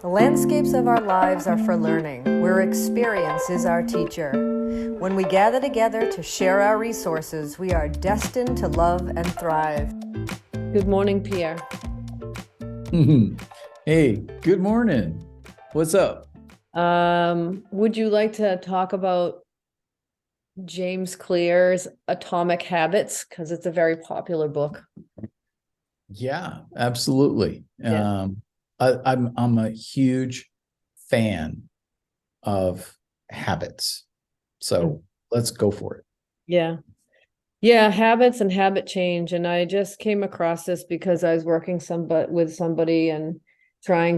The landscapes of our lives are for learning, where experience is our teacher. When we gather together to share our resources, we are destined to love and thrive. Good morning, Pierre. Hey, good morning. What's up? Would you like to talk about James Clear's Atomic Habits? Because it's a very popular book. Yeah, absolutely. Yeah. I'm a huge fan of habits. So let's go for it. Yeah. Yeah, habits and habit change. And I just came across this because I was working with somebody and I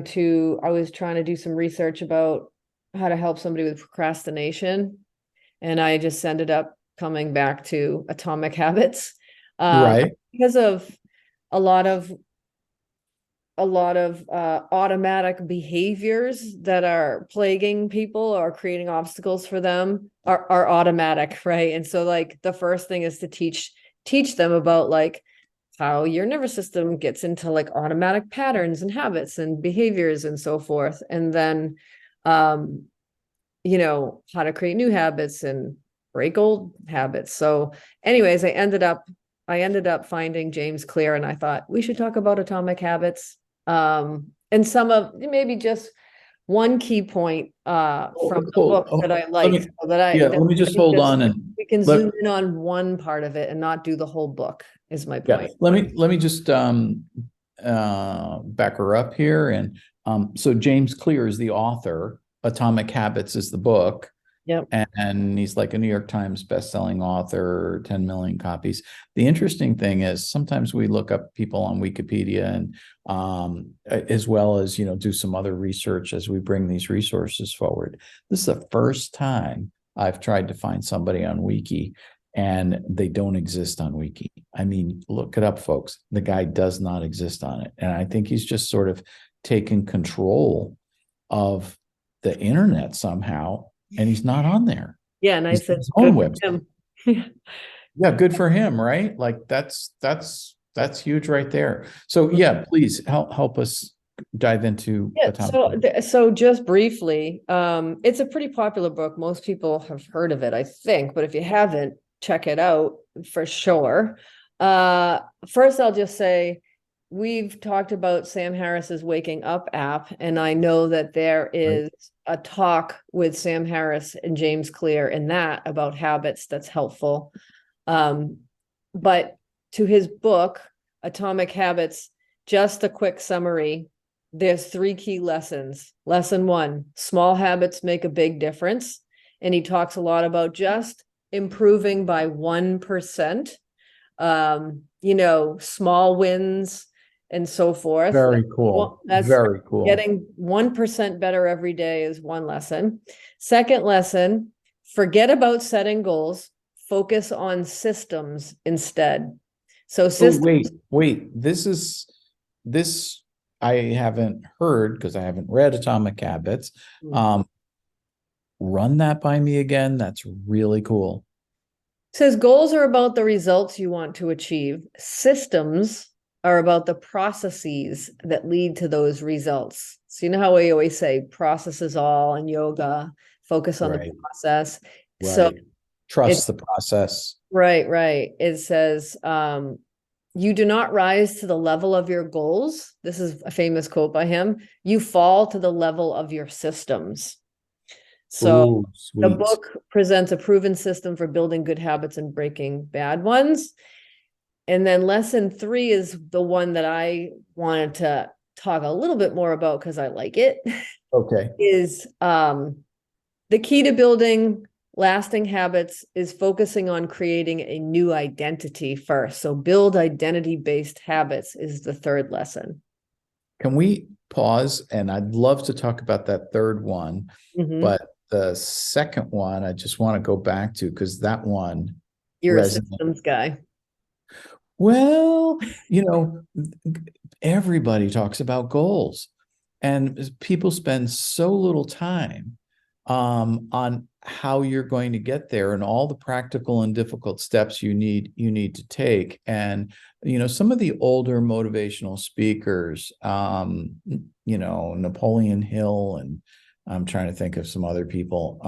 was trying to do some research about how to help somebody with procrastination. And I just ended up coming back to Atomic Habits Right. because of a lot of automatic behaviors that are plaguing people or creating obstacles for them are automatic, right? And so like the first thing is to teach them about like how your nervous system gets into like automatic patterns and habits and behaviors and so forth. And then how to create new habits and break old habits. So anyways, I ended up finding James Clear, and I thought we should talk about Atomic Habits. And some of maybe just one key point from the Cool. book that I Let like, me, so that I yeah, that let me I just can hold just on and we can let, zoom in on one part of it and not do the whole book, is my yeah, point. let me just back her up here. And so James Clear is the author. Atomic Habits is the book. Yep. And he's like a New York Times bestselling author, 10 million copies. The interesting thing is sometimes we look up people on Wikipedia and as well as, do some other research as we bring these resources forward. This is the first time I've tried to find somebody on Wiki and they don't exist on Wiki. I mean, look it up, folks. The guy does not exist on it. And I think he's just sort of taken control of the internet somehow, and he's not on there. Yeah, and I He's said his good own for website. him. Yeah, good for him, right? Like that's huge right there. So yeah, please help us dive into Yeah, Atomic. so just briefly, it's a pretty popular book. Most people have heard of it, I think, but if you haven't, check it out for sure. First, I'll just say we've talked about Sam Harris's Waking Up app, and I know that there Right? is a talk with Sam Harris and James Clear in that about habits that's helpful. Um, but to his book, Atomic Habits, just a quick summary. There's 3 key lessons. Lesson 1, small habits make a big difference. And he talks a lot about just improving by 1%, small wins and so forth. Very cool. That's Very cool. getting 1% better every day is one lesson. Second lesson, forget about setting goals, focus on systems instead. So Oh, systems. wait. This I haven't heard because I haven't read Atomic Habits. Run that by me again. That's really cool. Says goals are about the results you want to achieve. Systems are about the processes that lead to those results. So you know how we always say process is all in yoga, focus on the Right. process. So Right. it's Trust the process. right. It says, you do not rise to the level of your goals. This is a famous quote by him. You fall to the level of your systems. So Oh, the sweet. book presents a proven system for building good habits and breaking bad ones. And then lesson 3 is the one that I wanted to talk a little bit more about because I like it. Okay. Is the key to building lasting habits is focusing on creating a new identity first. So build identity-based habits is the third lesson. Can we pause? And I'd love to talk about that third one, but the second one, I just want to go back to because that one You're a resonates. systems guy. Well, everybody talks about goals, and people spend so little time on how you're going to get there and all the practical and difficult steps you need to take. And some of the older motivational speakers, Napoleon Hill, and I'm trying to think of some other people,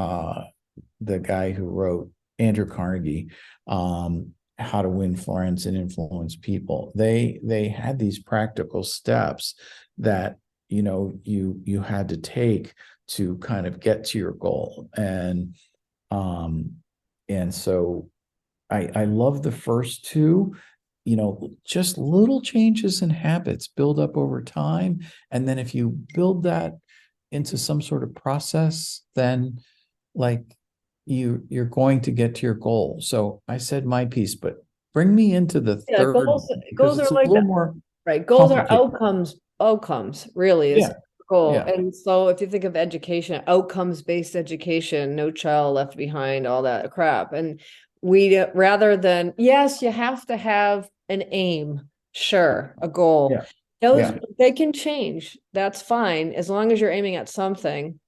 the guy who wrote Andrew Carnegie, How to Win Friends and Influence People. They had these practical steps that you had to take to kind of get to your goal. And so I love the first two, just little changes in habits build up over time. And then if you build that into some sort of process, then like you're going to get to your goal. So I said my piece, but bring me into the Yeah, third, because goals are it's a like little that, more right? Goals are complicated. outcomes really is Yeah, the goal. yeah, And so if you think of education, outcomes-based education, no child left behind, all that crap. And rather than, yes, you have to have an aim, sure, a goal. yeah, Those, yeah. they can change. That's fine, as long as you're aiming at something.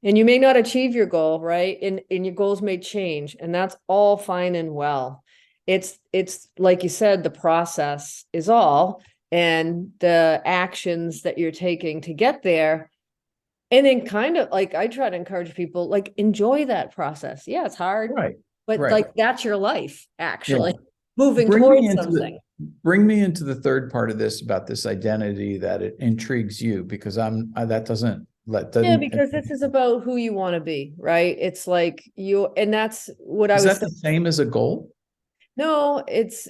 And you may not achieve your goal, right? And your goals may change, and that's all fine and well. It's like you said, the process is all, and the actions that you're taking to get there. And then kind of like I try to encourage people, like enjoy that process. Yeah, it's hard, Right, but right. like that's your life, Yeah. actually, moving Bring me towards into something. the third part of this, about this identity that it intrigues you, because that Yeah, doesn't, because this is about who you want to be, right? It's like and that's what I is was that the same as a goal? No, it's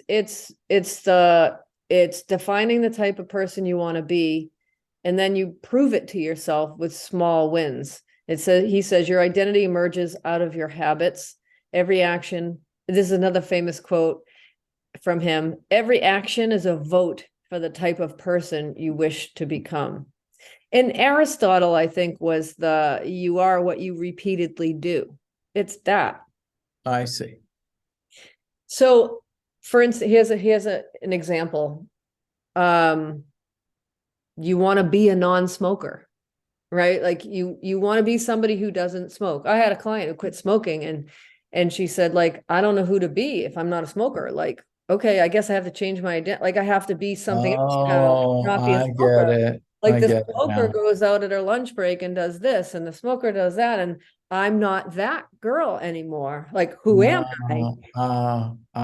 defining the type of person you want to be, and then you prove it to yourself with small wins. He says your identity emerges out of your habits. Every action, this is another famous quote from him. Every action is a vote for the type of person you wish to become. And Aristotle, I think, was you are what you repeatedly do. It's that. I see. So, for instance, here's an example. Um, you want to be a non-smoker, right? Like you want to be somebody who doesn't smoke. I had a client who quit smoking, and she said, like, I don't know who to be if I'm not a smoker. Like, okay, I guess I have to change my identity. Like, I have to be something else now, Oh, not be a I get smoker. it. Like I the get it smoker now. goes out at her lunch break and does this, and the smoker does that, and I'm not that girl anymore. Like, who am I?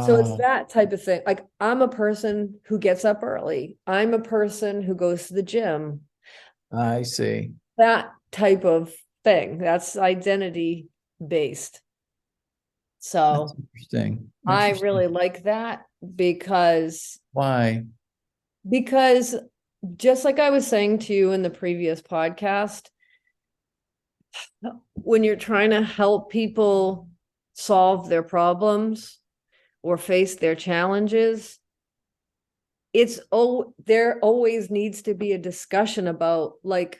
So it's that type of thing. Like, I'm a person who gets up early. I'm a person who goes to the gym. I see. That type of thing. That's identity based. That's So interesting. I Interesting. really like that Why? because just like I was saying to you in the previous podcast, when you're trying to help people solve their problems or face their challenges, there always needs to be a discussion about, like,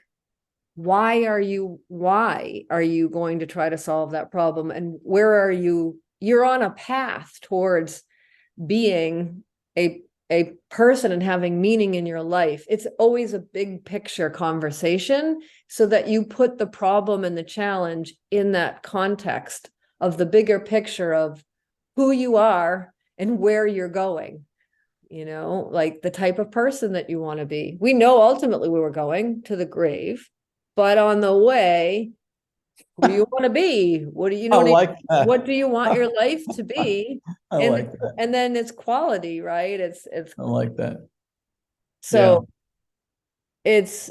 why are you going to try to solve that problem, and where are you're on a path towards being a person and having meaning in your life. It's always a big picture conversation, so that you put the problem and the challenge in that context of the bigger picture of who you are and where you're going, like the type of person that you want to be. We know ultimately we were going to the grave, but on the way, who do you want to be? What do you I know? like that. What do you want your life to be? I And like that. and then it's quality, right? It's I like that. Yeah. so it's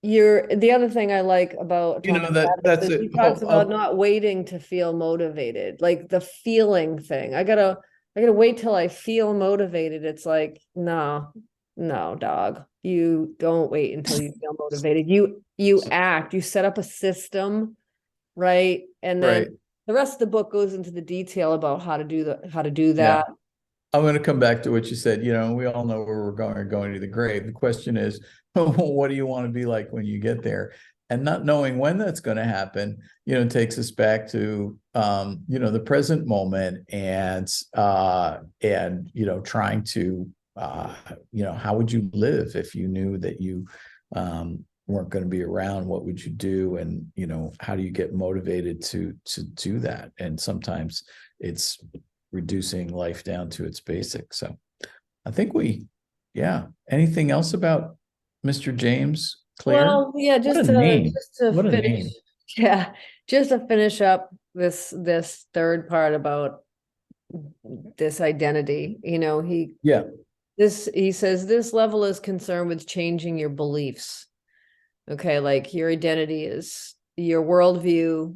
the other thing I like about Atomic Habits That's is it. he talks about not waiting to feel motivated, like the feeling thing. I gotta wait till I feel motivated. It's like, no, dog. You don't wait until you feel motivated. You act, you set up a system, right? And then Right. the rest of the book goes into the detail about how to do Yeah. that. I'm going to come back to what you said. We all know where we're going to the grave. The question is, what do you want to be like when you get there? And not knowing when that's going to happen, takes us back to, the present moment, and trying to, how would you live if you knew that you, weren't going to be around, what would you do? And, how do you get motivated to do that? And sometimes it's reducing life down to its basics. So I think anything else about Mr. James Clear? Well, yeah, What a name. just to What a finish, name. yeah, just to finish up this third part about this identity, Yeah. he says this level is concerned with changing your beliefs. Okay, like your identity is your worldview,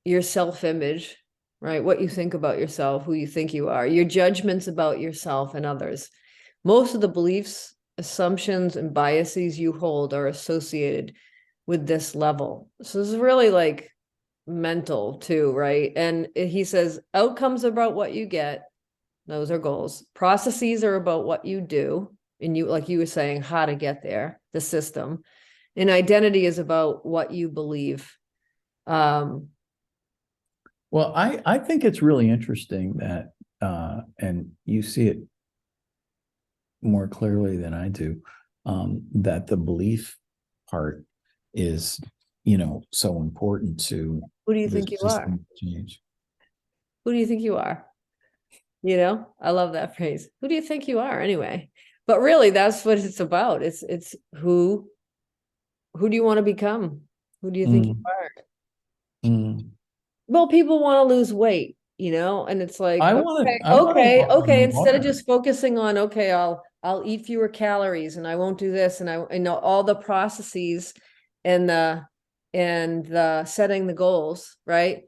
your self-image, right? What you think about yourself, who you think you are, your judgments about yourself and others. Most of the beliefs, assumptions, and biases you hold are associated with this level. So this is really like mental too, right? And he says outcomes are about what you get. Those are goals. Processes are about what you do. And you, like you were saying, how to get there, the system. And identity is about what you believe. Well, I think it's really interesting that, and you see it more clearly than I do, that the belief part is, so important to Who do you the think you are? system change. Who do you think you are? I love that phrase. Who do you think you are anyway? But really, that's what it's about. It's who do you want to become? Who do you think you Mm, are? mm. Well, people want to lose weight, and it's like, I want to walk okay. on Instead of water. just focusing on, okay, I'll eat fewer calories and I won't do this, and I know all the processes and the setting the goals, right?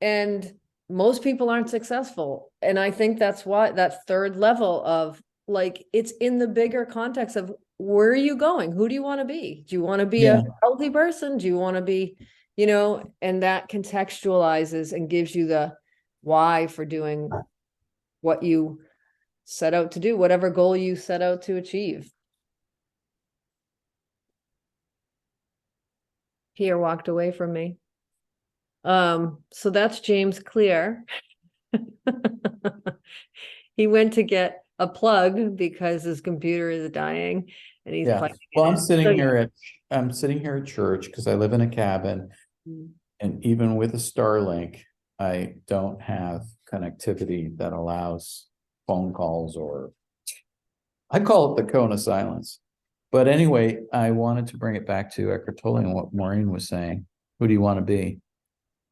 And most people aren't successful. And I think that's why that third level of like, it's in the bigger context of where are you going? Who do you want to be? Do you want to be Yeah. a healthy person? Do you want to be, and that contextualizes and gives you the why for doing what you set out to do, whatever goal you set out to achieve. Pierre walked away from me. So that's James Clear. He went to get a plug because his computer is dying and he's Yeah. plugging Well, it in. I'm sitting here at church because I live in a cabin, Mm. and even with a Starlink, I don't have connectivity that allows phone calls, or I call it the cone of silence. But anyway, I wanted to bring it back to Eckhart Tolle and what Maureen was saying. Who do you want to be?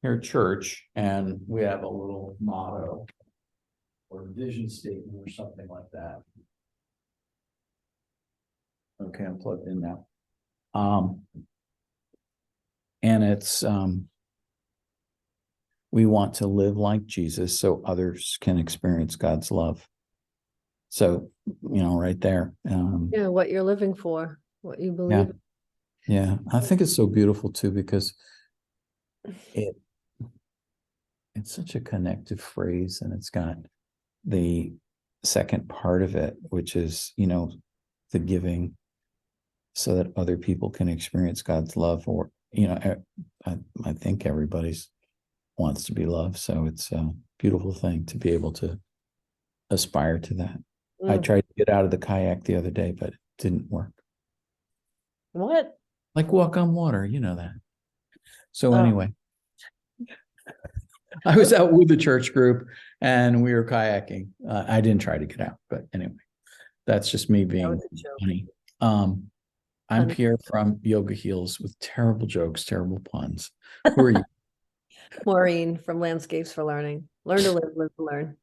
Here at church, and we have a little motto or vision statement or something like that. Okay, I'm plugged in now. And it's we want to live like Jesus so others can experience God's love. So, right there. Yeah, what you're living for, what you Yeah. believe. Yeah. I think it's so beautiful too, because it's such a connective phrase, and it's got the second part of it, which is, the giving so that other people can experience God's love. Or, I think everybody's wants to be loved. So it's a beautiful thing to be able to aspire to that. I tried to get out of the kayak the other day, but it didn't work. What? Like walk on water, you know that. So Oh. anyway, I was out with the church group and we were kayaking. I didn't try to get out, but anyway, that's just me being funny. I'm Pierre from Yoga Heals with terrible jokes, terrible puns. Who are you? Maureen from Landscapes for Learning. Learn to live, live to learn.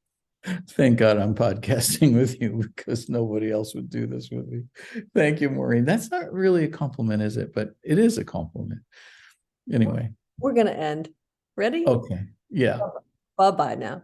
Thank God I'm podcasting with you, because nobody else would do this with me. Thank you, Maureen. That's not really a compliment, is it? But it is a compliment. Anyway. We're going to end. Ready? Okay. Yeah. Bye-bye now.